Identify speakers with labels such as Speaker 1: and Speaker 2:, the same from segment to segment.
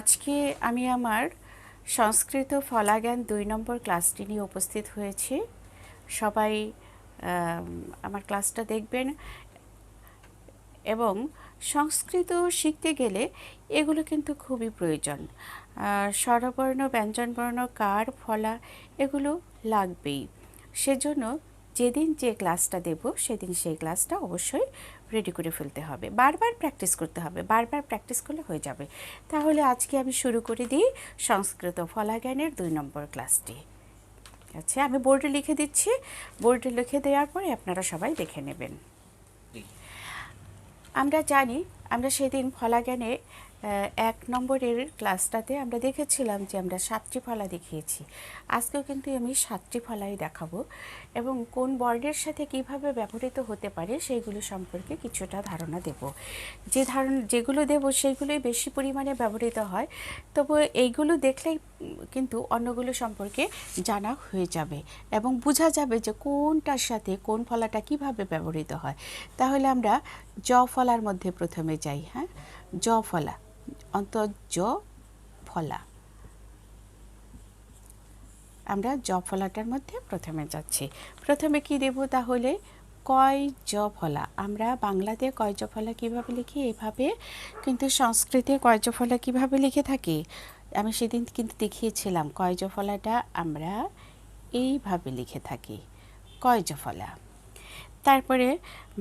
Speaker 1: আজকে আমি আমার সংস্কৃত ফলাজ্ঞান ২ নম্বর ক্লাসটি নিয়ে উপস্থিত হয়েছি। সবাই আমার ক্লাসটা দেখবেন এবং সংস্কৃত শিখতে গেলে এগুলো কিন্তু খুবই প্রয়োজন। স্বরবর্ণ, ব্যঞ্জনবর্ণ, কার, ফলা এগুলো লাগবেই। সেজন্য যেদিন যে ক্লাসটা দেব সেদিন সেই ক্লাসটা অবশ্যই রেডি করে ফেলতে হবে, বারবার প্র্যাকটিস করতে হবে, বারবার প্র্যাকটিস করলে হয়ে যাবে। তাহলে আজকে আমি শুরু করে দিই সংস্কৃত ফলাজ্ঞানের ২ নম্বর ক্লাসটি। আচ্ছা, আমি বোর্ডে লিখে দিচ্ছি, বোর্ডে লিখে দেওয়ার পরে আপনারা সবাই দেখে নেবেন। আমরা জানি, আমরা সেদিন ফলাজ্ঞানে ১ নম্বরের ক্লাসটাতে আমরা দেখেছিলাম যে আমরা ৭টি ফলা দেখিয়েছি। আজকেও কিন্তু আমি ৭টি ফলাই দেখাবো এবং কোন বর্ণের সাথে কিভাবে ব্যবহৃত হতে পারে সেইগুলো সম্পর্কে কিছুটা ধারণা দেব। যেগুলো দেব সেইগুলোই বেশি পরিমাণে ব্যবহৃত হয়, তবু এইগুলো দেখলেই কিন্তু অন্যগুলো সম্পর্কে জানা হয়ে যাবে এবং বোঝা যাবে যে কোনটার সাথে কোন ফলাটা কিভাবে ব্যবহৃত হয়। তাহলে আমরা জ ফলার মধ্যে প্রথমে যাই। হ্যাঁ, জ ফলা, জ ফলা, আমরা জ ফলাটার মধ্যে প্রথমে যাচ্ছি। প্রথমে কি দেব তাহলে? কয় জ ফলা। আমরা বাংলাতে কয় জ ফলা কীভাবে লিখি? এভাবে। কিন্তু সংস্কৃতে কয় জ ফলা কীভাবে লিখে থাকি? আমি সেদিন কিন্তু দেখিয়েছিলাম কয় জ ফলাটা আমরা এইভাবে লিখে থাকি, কয় জ ফলা। তারপরে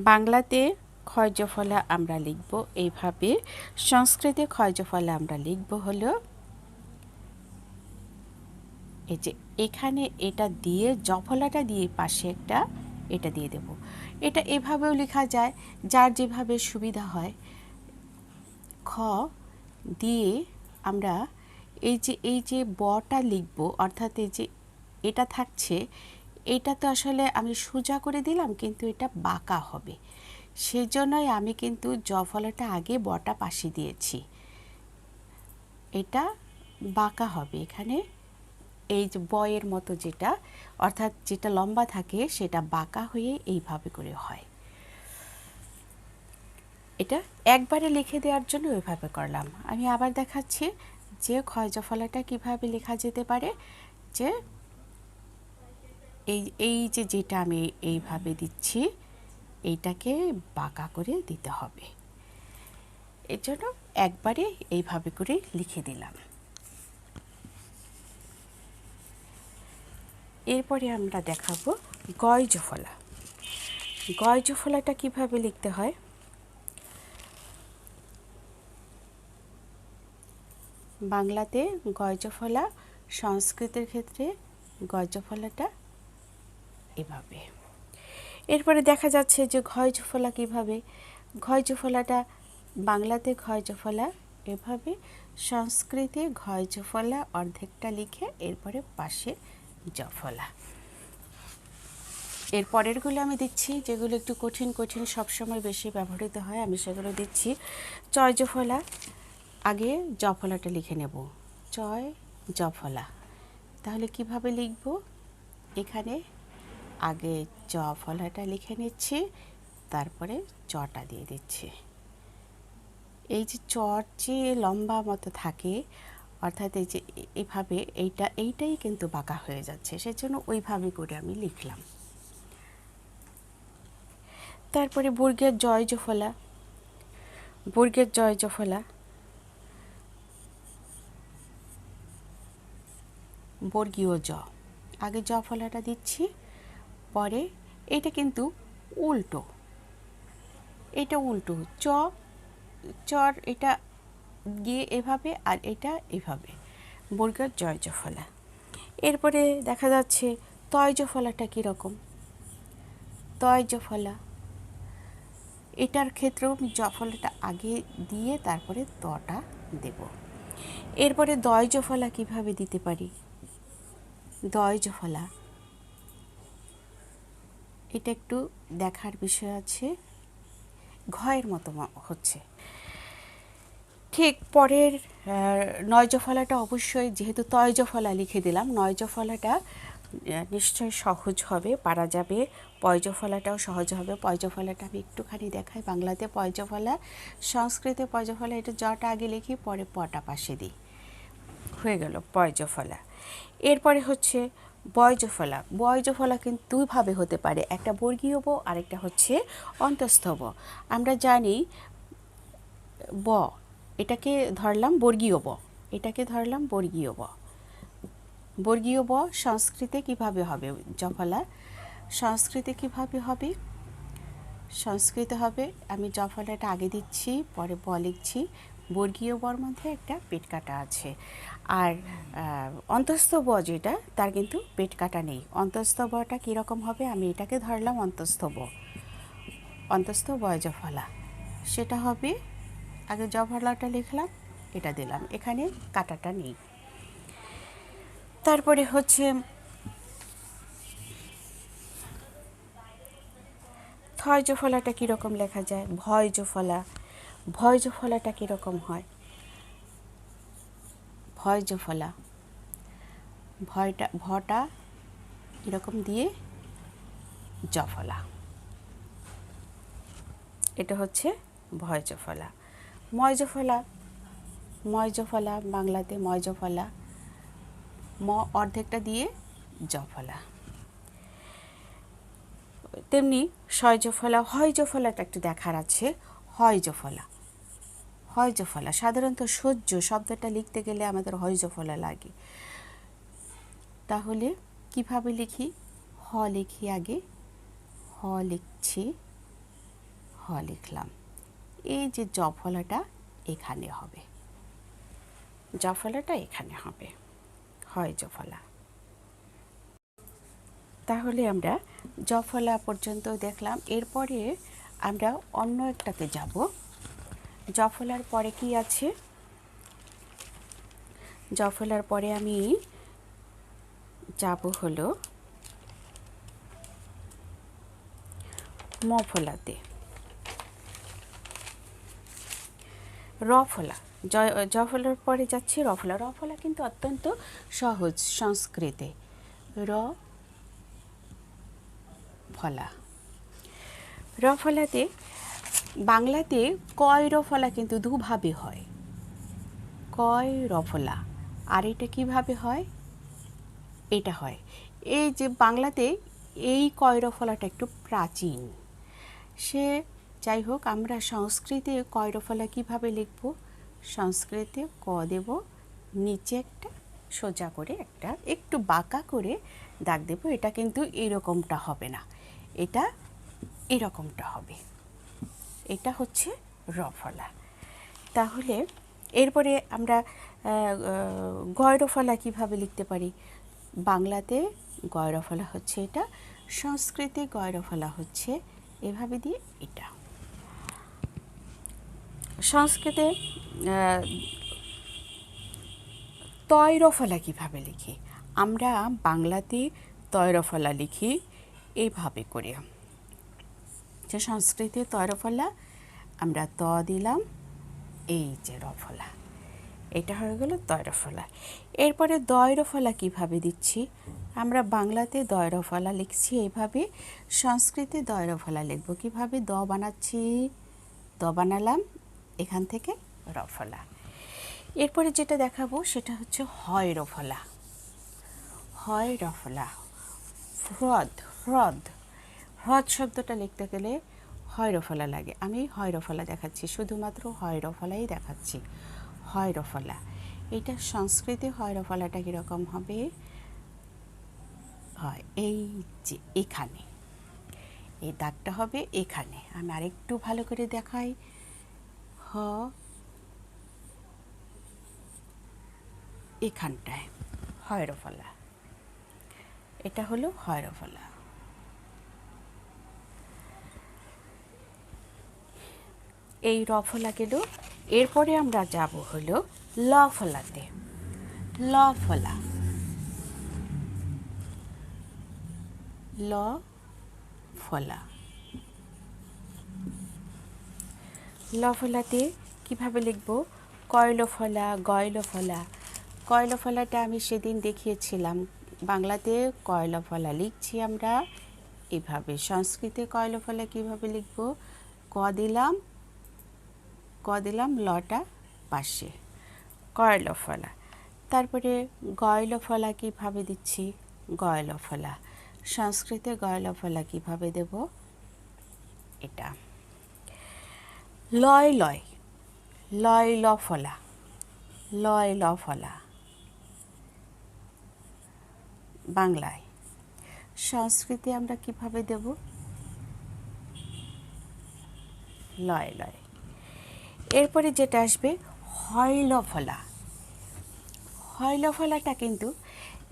Speaker 1: বাংলাতে ক্ষয় জ ফলা আমরা লিখব এইভাবে, সংস্কৃতে ক্ষয় জ ফলা আমরা লিখব হলো এই যে এখানে এটা দিয়ে জ ফলাটা দিয়ে পাশে একটা এটা দিয়ে দেব। এটা এভাবেও লেখা যায়, যার যেভাবে সুবিধা হয়। খ দিয়ে আমরা এই যে বটা লিখব, অর্থাৎ এই যে এটা থাকছে, এটা তো আসলে আমি সোজা করে দিলাম কিন্তু এটা বাঁকা হবে, সেজন্যই আমি কিন্তু জ ফলাটা আগে বটা পাশে দিয়েছি। এটা বাঁকা হবে, এখানে এই যে বয়ের মতো যেটা, অর্থাৎ যেটা লম্বা থাকে সেটা বাঁকা হয়ে এইভাবে করে হয়। এটা একবারে লিখে দেওয়ার জন্য ওইভাবে করলাম। আমি আবার দেখাচ্ছি যে ক্ষয় জ ফলাটা কীভাবে লেখা যেতে পারে। যে এই যে যেটা আমি এইভাবে দিচ্ছি, এইটাকে বাঁকা করে দিতে হবে, এর জন্য একবারে এইভাবে করে লিখে দিলাম। এরপরে আমরা দেখাবো গয় জ ফলা। গয় জ ফলাটা কীভাবে লিখতে হয়? বাংলাতে গয় জ ফলা, সংস্কৃতের ক্ষেত্রে গয় জ ফলাটা এভাবে। এরপরে দেখা যাচ্ছে যে ঘয় জ ফলা কীভাবে? ঘয় জ ফলাটা বাংলাতে ঘয় জ ফলা এভাবে, সংস্কৃতে ঘয় জ ফলা অর্ধেকটা লিখে এরপরে পাশে জ ফলা। এর পরেরগুলো আমি দিচ্ছি, যেগুলো একটু কঠিন কঠিন সবসময় বেশি ব্যবহৃত হয়, আমি সেগুলো দিচ্ছি। চয় জ ফলা, আগে জ ফলাটা লিখে নেব, চয় জ ফলা। তাহলে কিভাবে লিখব? এখানে আগে জ ফলাটা লিখে নিচ্ছি, তারপরে চটা দিয়ে দিচ্ছি। এই যে চর যে লম্বা মতো থাকে, অর্থাৎ এই যে এইভাবে এইটাই কিন্তু বাঁকা হয়ে যাচ্ছে, সেজন্য ওইভাবে করে আমি লিখলাম। তারপরে বর্গের জয় জ ফলা, বর্গের জয় জ ফলা, বর্গীয় জ, আগে জ ফলাটা দিচ্ছি, পরে এটা কিন্তু উল্টো, এটা উল্টো, চর এটা গিয়ে এভাবে আর এটা এভাবে, বর্গের জয় জ ফলা। এরপরে দেখা যাচ্ছে তয় জ ফলাটা কীরকম? তয় জ ফলা, এটার ক্ষেত্রেও জ ফলাটা আগে দিয়ে তারপরে তটা দেব। এরপরে দয় জ ফলা কীভাবে দিতে পারি? দয় জ ফলা, এটা একটু দেখার বিষয় আছে, ঘয়ের মতো হচ্ছে। ঠিক পরের নয় জ ফলাটা অবশ্যই, যেহেতু তয় জ ফলা লিখে দিলাম, নয় জ ফলাটা নিশ্চয়ই সহজ হবে, পারা যাবে। পয় জ ফলাটাও সহজ হবে। পয় জ ফলাটা আমি একটুখানি দেখাই। বাংলাতে পয় জ ফলা, সংস্কৃতে পয় জ ফলা, এটা জটা আগে লিখি, পরে পটা পাশে দিই। হয়ে গেল বয়জফলা। এরপরে হচ্ছে বয়জফলা। বয়জফলা কিন্তু দুইভাবে হতে পারে, একটা বর্গীয় ব আরেকটা হচ্ছে অন্তস্থ ব। আমরা জানি ব, এটাকে ধরলাম বর্গীয় ব, এটাকে ধরলাম বর্গীয় ব। বর্গীয় ব সংস্কৃতে কিভাবে হবে জফলা? সংস্কৃতে কিভাবে হবে? সংস্কৃত হবে, আমি জফলাটা আগে দিচ্ছি পরে ব লিখছি, বর্গীয় বর মধ্যে একটা পেট কাটা আছে। আর অন্তস্থ ব যেটা, তার কিন্তু পেট কাটা নেই। অন্তস্থ বটা কীরকম হবে? আমি এটাকে ধরলাম অন্তস্থ ব, অন্তস্থ বয় জফলা। সেটা হবে, আগে জফলাটা লিখলাম, এটা দিলাম, এখানে কাটাটা নেই। তারপরে হচ্ছে থয় জফলাটা কীরকম লেখা যায়? ভয় জফলা। ভয় জফলাটা কীরকম হয়? ভয় জফলা, ভয়টা ভটা এরকম দিয়ে জফলা, এটা হচ্ছে ভয় জফলা। ময় জফলা, ময় জফলা বাংলাতে ময় জফলা, ম অর্ধেকটা দিয়ে জফলা। তেমনি শয় জফলা। হয় জফলাটা একটু দেখার আছে। হয় জফলা, হয় জফলা সাধারণত সহ্য শব্দটা লিখতে গেলে আমাদের হয় জফলা লাগে। তাহলে কিভাবে লিখি? হ লিখি আগে, হ লিখছি, হ লিখলাম, এই যে জফলাটা এখানে হবে, জফলাটা এখানে হবে, হয় জফলা। তাহলে আমরা জফলা পর্যন্ত দেখলাম। এরপরে আমরা অন্য একটাতে যাব। জফলার পরে কি আছে? জফলার পরে আমি যাব হলো মফলাতে, রফলা। জফলার পরে যাচ্ছি রফলা। রফলা কিন্তু অত্যন্ত সহজ সংস্কৃতে, র ফলা। রফলাতে বাংলাতে কয় রফলা কিন্তু দুভাবে হয়, কয় রফলা। আর এটা কিভাবে হয়? এটা হয়, এই যে বাংলাতে এই কয় রফলাটা একটু প্রাচীন। সে যাই হোক, আমরা সংস্কৃতে কয় রফলা কীভাবে লিখব? সংস্কৃতে ক দেব, নিচে একটা সোজা করে একটা একটু বাঁকা করে দাগ দেব। এটা কিন্তু এরকমটা হবে না, এটা এরকমটা হবে। এটা হচ্ছে রফলা। তাহলে এরপরে আমরা গয়রফলা কিভাবে লিখতে পারি? বাংলাতে গয়রফলা হচ্ছে এটা, সংস্কৃতে গয়রফলা হচ্ছে এভাবে দিয়ে এটা। সংস্কৃতে তয়রফলা কিভাবে লিখি? আমরা বাংলাতে তয়রফলা লিখি এইভাবে করে, যে সংস্কৃতে তয়রফলা আমরা ত দিলাম, এই যে রফলা, এটা হয়ে গেল তয়রফলা। এরপরে দয়রফলা কিভাবে দিচ্ছি? আমরা বাংলাতে দয়রফলা লিখছি এইভাবে, সংস্কৃতে দয়রফলা লিখব কিভাবে? দ বানাচ্ছি, দ বানালাম, এখান থেকে রফলা। এরপরে যেটা দেখাবো সেটা হচ্ছে হয় রফলা। হয় রফলা, হ্রদ, হ্রদ, হ্রদ শব্দটা লিখতে গেলে হয় রফলা লাগে। আমি হয় রফলা দেখাচ্ছি, শুধুমাত্র হয় রফলাই দেখাচ্ছি, হয় রফলা। এটা সংস্কৃতে হয় রফলাটা কীরকম হবে? হয় এই যে এখানে, এই দাগটা হবে এখানে। আমি আরেকটু ভালো করে দেখাই, হ এখানটায় হয় রফলা, এটা হলো হয় রফলা। এই রফলা গেল। এরপরে আমরা যাব হলো ল ফলাতে, ল ফলা, ল ফলা। ল ফলাতে কীভাবে লিখব? কয়ল ফলা, গয়ল ফলা। কয়ল ফলাটা আমি সেদিন দেখিয়েছিলাম, বাংলাতে কয়ল ফলা লিখছি আমরা এভাবে। সংস্কৃতে কয়ল ফলা কীভাবে লিখব? ক দিলাম, ক দিলাম, লটা পাশে, কয়ল ফলা। তারপরে গয়ল ফলা কীভাবে দিচ্ছি, গয়ল ফলা, সংস্কৃতে গয়ল ফলা কীভাবে দেব, এটা লয় লয়, লয় ল ফলা, লয় ল ফলা বাংলায়, সংস্কৃতে আমরা কিভাবে দেব, লয় লয়। এরপরে যেটা আসবে হয়ল ফলা, হয়ল ফলাটা কিন্তু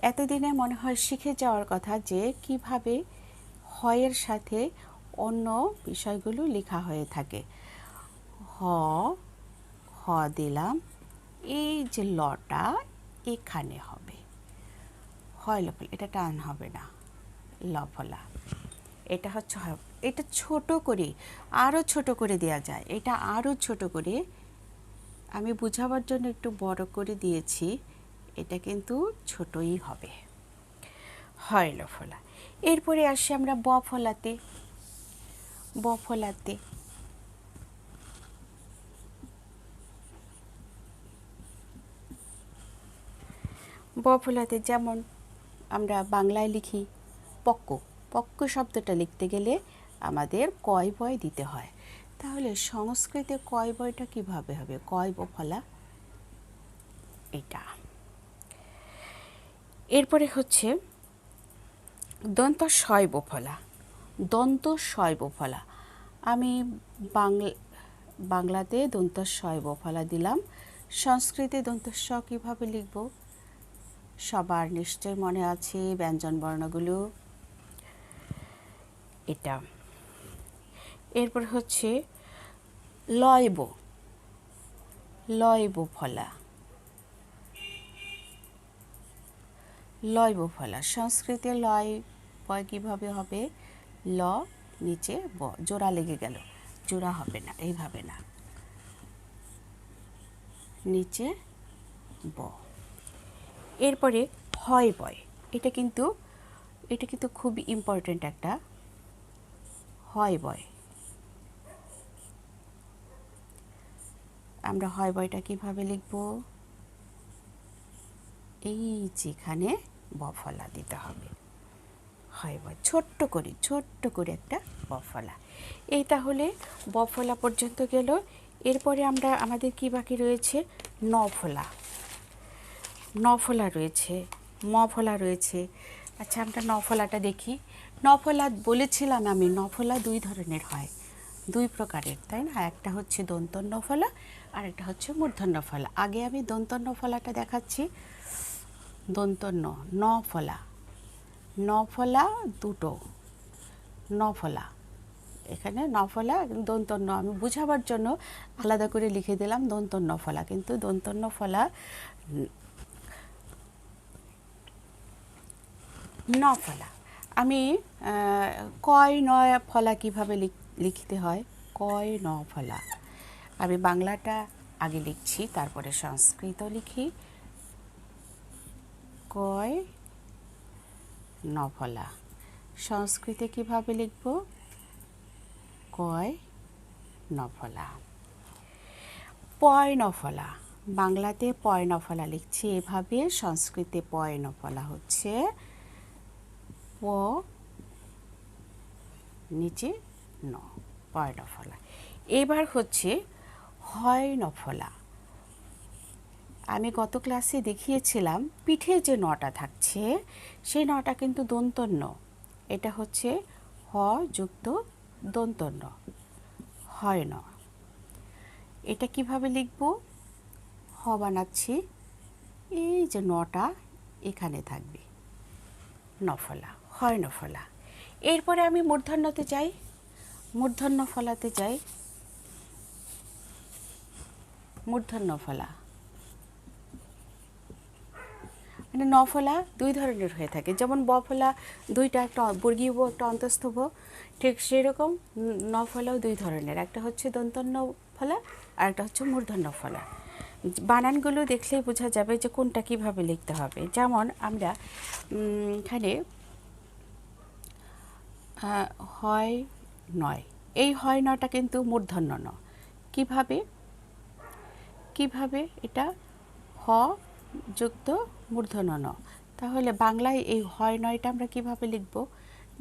Speaker 1: এতদিনে মনে হয় শিখে যাওয়ার কথা যে কিভাবে হয়ের সাথে অন্য বিষয়গুলো লেখা হয়ে থাকে। হ, হ দিলাম, এই যে লটা এখানে হবে, হয়ল ফলা, এটা টান হবে না, ল ফলা, এটা হচ্ছে এটা ছোট করে, আরও ছোট করে দেওয়া যায়, এটা আরও ছোট করে, আমি বুঝাবার জন্য একটু বড় করে দিয়েছি, এটা কিন্তু ছোটই হবে, হয়ল ফলা। এরপরে আসি আমরা ব ফলাতে, ব ফলাতে, ব ফলাতে যেমন আমরা বাংলায় লিখি পক্ক, পক্ক শব্দটা লিখতে গেলে আমাদের কয় বয় দিতে হয়, তাহলে সংস্কৃতে কয় বয়টা কিভাবে হবে, কয় ব ফলা, এটা। এরপরে হচ্ছে দন্ত শয়ব ফলা, দন্ত শয়ব ফলা, আমি বাংলাতে দন্ত শয়ব ফলা দিলাম, সংস্কৃতে দন্ত স কীভাবে লিখব, সবার নিশ্চয় মনে আছে ব্যঞ্জন বর্ণগুলো, এটা। এরপর হচ্ছে লয়ব, লয়ব ফলা, লয়ব ফলা, সংস্কৃতে লয় বয় কীভাবে হবে, ল নিচে ব, জোড়া লেগে গেল, জোড়া হবে না, এইভাবে না, নিচে ব। এরপরে হয় বয়, এটা কিন্তু খুব ইম্পর্ট্যান্ট একটা, হয় বয়, আমরা হয় বয়টা কিভাবে লিখব, এই যেখানে ব ফলা দিতে হবে, হয় বয়, ছোট্ট করে একটা ব ফলা। এই তাহলে ব ফলা পর্যন্ত গেল। এরপরে আমরা আমাদের কি বাকি রয়েছে, ন ফলা, ন ফলা রয়েছে, ম ফলা রয়েছে। আচ্ছা আমরা ন ফলাটা দেখি। ন ফলা বলেছিলাম আমি, ন ফলা দুই ধরনের হয়, দুই প্রকারের, তাই না, একটা হচ্ছে দন্তন্য ফলা আর একটা হচ্ছে মূর্ধন্য ফলা। আগে আমি দন্তন্য ফলাটা দেখাচ্ছি, দন্তন্য ন ফলা, ন ফলা দুটো, ন ফলা, এখানে ন ফলা দন্তন্য, আমি বুঝাবার জন্য আলাদা করে লিখে দিলাম দন্তন্য ফলা, কিন্তু দন্তন্য ফলা ন ফলা। আমি কয় নয় ফলা কিভাবে লিখতে হয়, কয় ন ফলা, আমি বাংলাটা আগে লিখছি তারপরে সংস্কৃত লিখি, কয় ন ফলা, সংস্কৃতে কিভাবে লিখব, কয় ন ফলা। পয় ন ফলা, বাংলাতে পয় ন ফলা লিখছি এভাবে, সংস্কৃতে পয় ন ফলা হচ্ছে প নিচে ন, পয় ন ফলা। এবার হচ্ছে হয় ন ফলা, আমি গত ক্লাসে দেখিয়েছিলাম পিঠে যে নটা থাকছে সেই নটা কিন্তু দন্তন্য, এটা হচ্ছে হ যুক্ত দন্তন্য, হয় ন। এটা কিভাবে লিখব, হ বানাচ্ছি, এই যে নটা এখানে থাকবে, নফলা, হয় নফলা। এরপরে আমি মূর্ধন্যতে যাই, মূর্ধন্য ফলাতে যাই, মূর্ধন্য ফলা, মানে নফলা দুই ধরনের হয়ে থাকে, যেমন ব ফলা দুইটা, একটা বর্গীয় ব একটা অন্তস্থ ব, ঠিক সেরকম নফলাও দুই ধরনের, একটা হচ্ছে দন্তন্য ফলা আর একটা হচ্ছে মূর্ধন্য ফলা। বানানগুলো দেখলেই বোঝা যাবে যে কোনটা কিভাবে লিখতে হবে। যেমন আমরা এখানে হয় নয়, এই হয় নটা কিন্তু মূর্ধন্য ন, কিভাবে এটা হ যুক্ত মূর্ধন্য ন। তাহলে বাংলায় এই হয় নয়টা আমরা কিভাবে লিখব?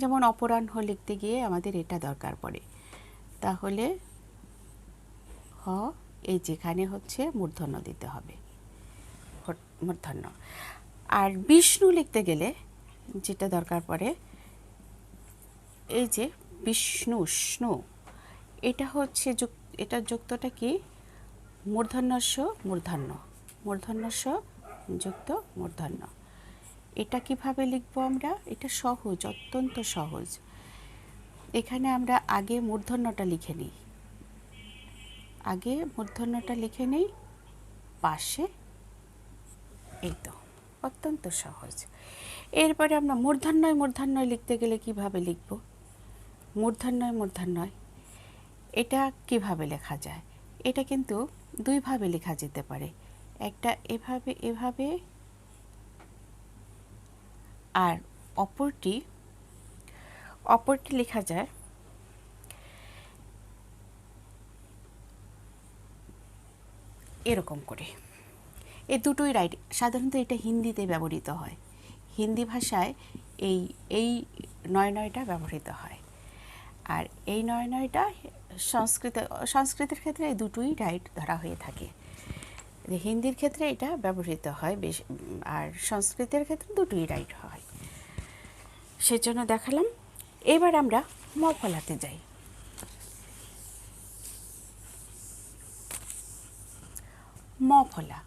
Speaker 1: যেমন অপরাহ্ন লিখতে গিয়ে আমাদের এটা দরকার পড়ে। তাহলে হ এই যেখানে হচ্ছে মূর্ধন্য দিতে হবে, মূর্ধন্য। আর বিষ্ণু লিখতে গেলে যেটা দরকার পড়ে, এই যে বিষ্ণু স্নু, এটা হচ্ছে এটার যুক্তটা কি? মূর্ধন্যস্য মূর্ধন্য, মূর্ধন্যস্য যুক্ত মূর্ধন্য। এটা কিভাবে লিখবো আমরা? এটা সহজ, অত্যন্ত সহজ। এখানে আমরা আগে মূর্ধন্যটা লিখে নিই, আগে মূর্ধন্যটা লিখে নেই, পাশে, এই তো, অত্যন্ত সহজ। এরপরে আমরা মূর্ধন্যয় মূর্ধন্যয় লিখতে গেলে কিভাবে লিখব? মূর্ধন্যয় মূর্ধন্যয় এটা কিভাবে লেখা যায়? এটা কিন্তু দুইভাবে লেখা যেতে পারে, একটা এভাবে এভাবে, আর অপরটি লেখা যায় এরকম করে। এই দুটোই রাইট। সাধারণত এটা হিন্দিতে ব্যবহৃত হয়, হিন্দি ভাষায় এই নয় নয়টা ব্যবহৃত হয়। আর এই নয় নয়টা সংস্কৃতের ক্ষেত্রে এই দুটোই রাইট ধরা হয়ে থাকে। হিন্দির ক্ষেত্রে এটা ব্যবহৃত হয় বেশ, আর সংস্কৃতের ক্ষেত্রে দুটোই রাইট হয়, সেজন্য দেখালাম। এবার আমরা ম ফলাতে যাই। ম ফলা,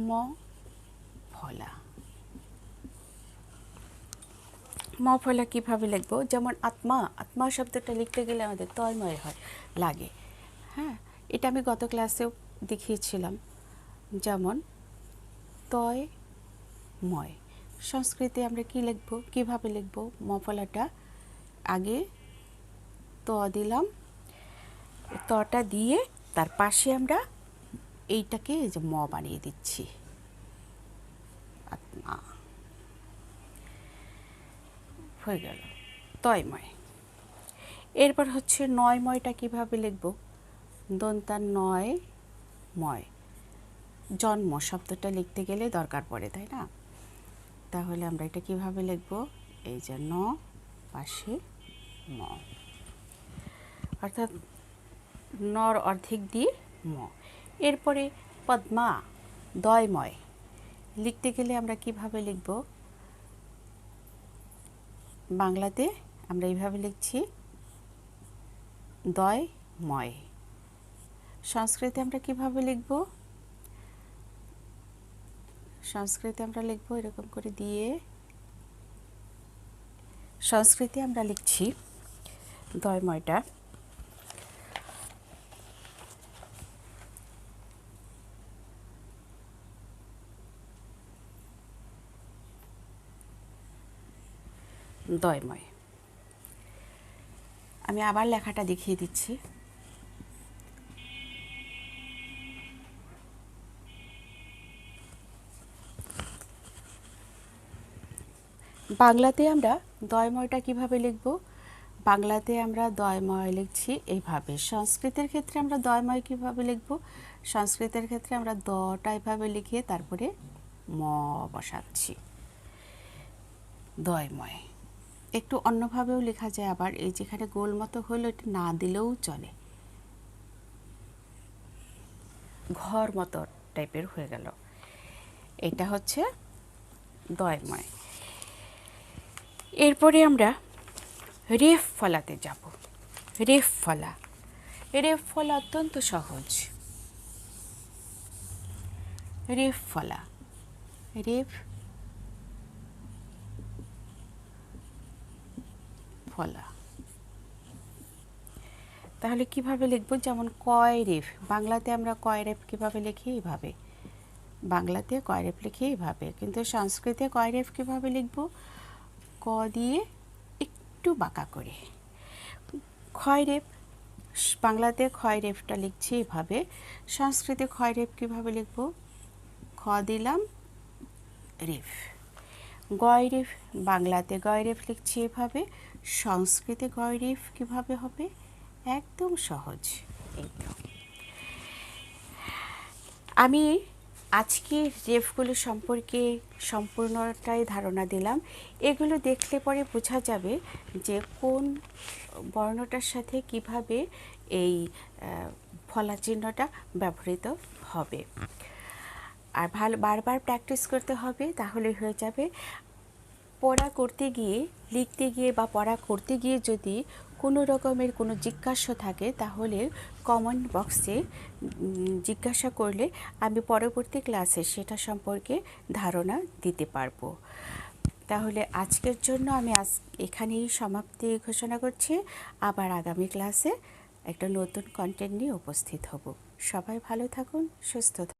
Speaker 1: ম ফলা, ম ফলা কীভাবে লিখব? যেমন আত্মা, আত্মা শব্দটা লিখতে গেলে আমাদের তয়ময় হয় লাগে। হ্যাঁ, এটা আমি গত ক্লাসেও দেখিয়েছিলাম। যেমন তয়ময়, সংস্কৃতে আমরা কি লিখব, কিভাবে লিখব? ম ফলাটা আগে ত দিলাম, তটা দিয়ে তার পাশে আমরা এইটাকে যে ম বানিয়ে দিচ্ছি, আত্মা হয়ে গেল তয়ময়। এরপর হচ্ছে নয়ময়টা কিভাবে লিখব? দন্তার নয় ময়, জন্ম শব্দটা লিখতে গেলে দরকার পড়ে, তাই না? তাহলে আমরা এটা কিভাবে লিখব? এই যে ন পাশে ম, অর্থাৎ নর অর্ধেক দিয়ে ম। এরপরে পদ্মা, দয়ময় লিখতে গেলে আমরা কিভাবে লিখব? বাংলাতে আমরা এইভাবে লিখছি দয়ময়। সংস্কৃতে আমরা কিভাবে লিখব? সংস্কৃতে আমরা লিখব এরকম করে দিয়ে, সংস্কৃতে আমরা লিখছি দয়ময়টা দয়ময়। আমি আবার লেখাটা দেখিয়ে দিচ্ছি। বাংলাতে আমরা দয়ময়টা কিভাবে লিখব? বাংলাতে আমরা দয়ময় লিখছি এইভাবে। সংস্কৃতের ক্ষেত্রে আমরা দয়ময় কিভাবে লিখব? সংস্কৃতের ক্ষেত্রে আমরা দটা এভাবে লিখে তারপরে ম বসাচ্ছি, দয়ময়। একটু অন্যভাবেও লেখা যায় আবার, এই যেখানে গোল মতো হলো এটা না দিলেও চলে, ঘর মতো টাইপের হয়ে গেল, এটা হচ্ছে দয়ময়। এরপরে আমরা রেফ ফলাতে যাব। রেফ ফলা, রেফ ফলা অত্যন্ত সহজ। রেফ ফলা, রেফ ফলা, তাহলে কিভাবে লিখব? যেমন কয় রেফ, বাংলাতে আমরা কয় রেফ কিভাবে লিখি? এইভাবে, বাংলাতে কয় রেফ লিখি এইভাবে, কিন্তু সংস্কৃতে কয় রেফ কিভাবে লিখব? ক দিয়ে একটু বাঁকা করে। ক্ষয় রেফ, বাংলাতে ক্ষয় রেফটা লিখছি এভাবে, সংস্কৃতে ক্ষয় রেফ কিভাবে লিখব? খ দিলাম রেফ। গয় রেফ, বাংলাতে গয় রেফ লিখছি এভাবে, সংস্কৃতে গয় রেফ কিভাবে হবে? একদম সহজ। আমি আজকের রেফগুলো সম্পর্কে সম্পূর্ণটাই ধারণা দিলাম। এগুলো দেখলে পরে বোঝা যাবে যে কোন বর্ণটার সাথে কিভাবে এই ফলা চিহ্নটা ব্যবহৃত হবে। আর ভালো বারবার প্র্যাকটিস করতে হবে, তাহলে হয়ে যাবে। পড়া করতে গিয়ে, লিখতে গিয়ে বা পড়া করতে গিয়ে যদি কোনো রকমের কোনো জিজ্ঞাসা থাকে, তাহলে কমেন্ট বক্সে জিজ্ঞাসা করলে আমি পরবর্তী ক্লাসে সেটা সম্পর্কে ধারণা দিতে পারবো। তাহলে আজকের জন্য আমি এখানেই সমাপ্তি ঘোষণা করছি। আবার আগামী ক্লাসে একটা নতুন কন্টেন্ট নিয়ে উপস্থিত হব। সবাই ভালো থাকুন, সুস্থ থাকুন।